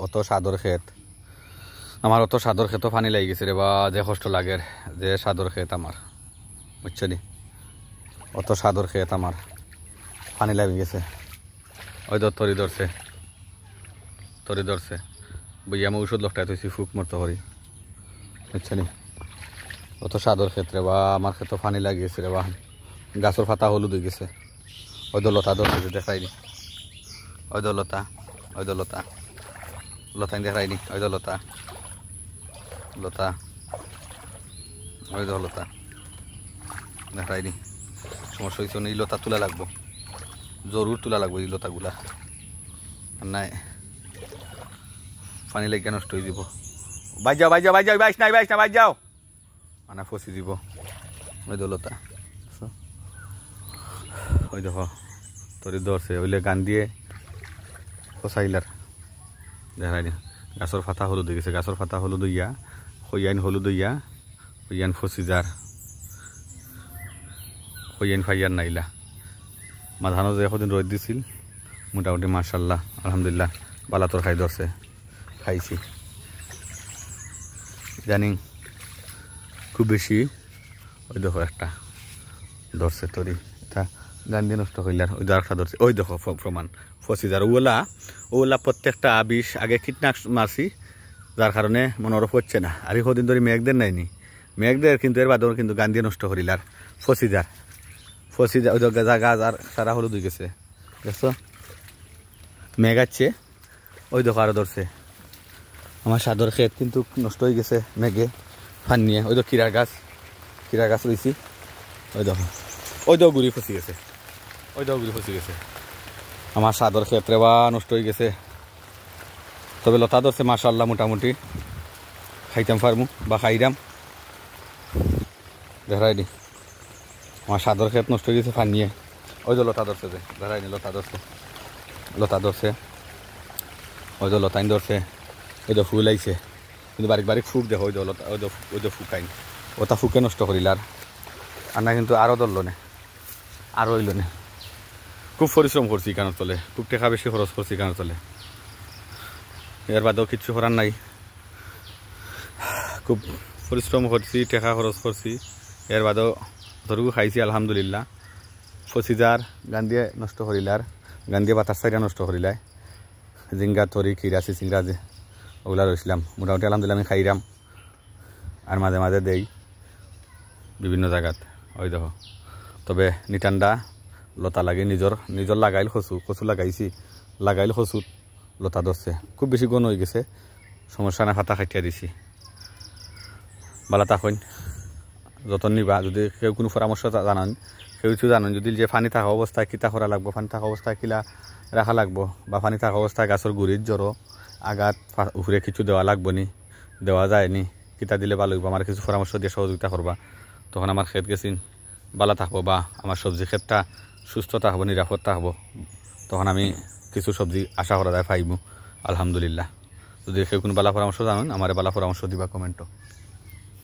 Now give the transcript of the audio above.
অত সাদর ক্ষেত আমার, অত সাদর ক্ষেতও পানি লাগি গেছে রে বা, যে কষ্ট লাগে যে সাদর ক্ষেত আমার, বুঝছো নি? অত সাদর ক্ষেত আমার পানি লাগি গেছে। ওই তরি ধরছে, তরি ধরছে বইয়া আমি ঔষধ লকটাই থইছি ফুক মরতে করি, বুঝছো নি? অত সাদর ক্ষেত্রে বা আমার ক্ষেত্রে পানি লাগিয়েছে রে বা, গাছের পাতা হলুদ হয়ে গেছে। ওই লতা ধরছে দেখাইনি, ওই লতা, ওই লতা, লতা দেখাইনি, ওই লতা, লতা, ওই লতা দেখাইনি। সমস্যা হয়েছে এই লতা তোলা লাগবো, জরুর তোলা লাগবো এই লতাগুলা, নাই পানি লেগে নষ্ট হয়ে যাব। বাইর যাও, বাইর যাও, বাইর যাও, বাইস নাই, বাইস না, বাইর যাও, আনা ফসি দিব। ওই লতা, ওই দেখো তরি ধরছে, ওইলে গান দিয়ে ফসাইলার দেখাই না। গাছর পাতা হলুদ হয়ে গেছে, গাছর পাতা হলুদ হইয়া হইয়ান হলুদ হইয়া হইয়ান ফসি যার, হইয়ান ফাইয়ার নাইলা। মাঝানো যে এতদিন রোদ দিছিল, মোটামুটি মার্শাল্লাহ আলহামদুলিল্লাহ বালা তোর খাই ধরছে, খাইছি জানি খুব বেশি। ওই দেখো একটা ধরছে তরি, এটা গান দিয়ে নষ্ট হইলার। ওই আরেকটা ধরছে, ওই দেখো প্রমাণ ফসি যার। ওলা ওলা প্রত্যেকটা বিষ আগে কীটনাশক মারছি, যার কারণে মনোরফ হচ্ছে না। আর কদিন ধরে মেঘদের নাইনি, মেঘদের কিন্তু এর বাদেও কিন্তু গান দিয়ে নষ্ট করিলার ফসি যার, ফসি যা। ওই যা গাছ আর সারা হলুদ হয়ে গেছে, দেখছো মেঘ আছে। ওই দেখো আরো ধরছে। আমার সাদর ক্ষেত কিন্তু নষ্ট হয়ে গেছে মেঘে ফান নিয়ে। ওই তো কিরা গাছ রয়েছি, ওই দেখো, ওই দেখো গুড়ি ফসি গেছে, ওই দেখো গুড়ি ফসি গেছে। আমার সাদর ক্ষেত্রে বা নষ্ট হয়ে গেছে। তবে লতা ধরছে মাশাআল্লাহ, মোটামুটি খাইতাম পারমু বা খাইরাম দেখাই দি। আমার সাদর ক্ষেত নষ্ট হয়ে গেছে ফান নিয়ে। ওই যে লতা ধরছে, যে দেখাই নি, লতা ধরছে, লতা ধরছে, ওই যে লতাইন ধরছে। ওই যে ফুল আইছে, কিন্তু বারিক ফুক দেখো, ওই যে লতা, ওই যে ফুকাইন, ওটা ফুকে নষ্ট করিলার। আর না কিন্তু আরও ধরল না, আরও হইল না। খুব পরিশ্রম করছি কারণ তলে, খুব টাকা বেশি খরচ করছি কারণ তলে। এর বাদেও কিচ্ছু করার নাই, খুব পরিশ্রম করছি, টাকা খরচ করছি। এর বাদেও ধরু খাইছি আলহামদুলিল্লাহ। ফসি যার গান দিয়ে নষ্ট করিলার, গান দিয়ে বাতাস সাইডা নষ্ট করিলাই। জিঙ্গা তরি কিরাসি চিংড়া যে ওগুলা রয়েছিলাম, মোটামুটি আলহামদুলিল্লাহ আমি খাইরাম। আর মাঝে মাঝে দেই বিভিন্ন জায়গাত, ওই দেখো। তবে নিটান্ডা লতা লাগে, নিজর লাগাইল কচু লাগাইল কচুত লতা ধরছে। খুব বেশি গণ হয়ে গেছে, সমস্যা না, ফাতা খাইটিয়া দিছি। বালা তাকইন যতন নিবা। যদি কেউ কোনো পরামর্শ জানান, কেউ কিছু জানেন যদি, যে পানি থাকা অবস্থায় কিতা করা লাগবো, পানি থাকা অবস্থায় কিলা রাখা লাগবো, বা পানি থাকা অবস্থায় গাছের গুড়ির জড়ো আঘাত উপরে কিছু দেওয়া লাগবো নি, দেওয়া যায়নি, কিতা দিলে ভালো হইব, আমার কিছু পরামর্শ দিয়ে সহযোগিতা করবা। তখন আমার ক্ষেত গেছিন বালা থাকবো, বা আমার সবজি ক্ষেতটা সুস্থ থাকবো, নিরাপদ থাকবো। তখন আমি কিছু সবজি আশা করা যায় পাইব আলহামদুলিল্লাহ। যদি কেউ কোনো বালা পরামর্শ জানেন, আমার বালা পরামর্শ দিবা কমেন্টও।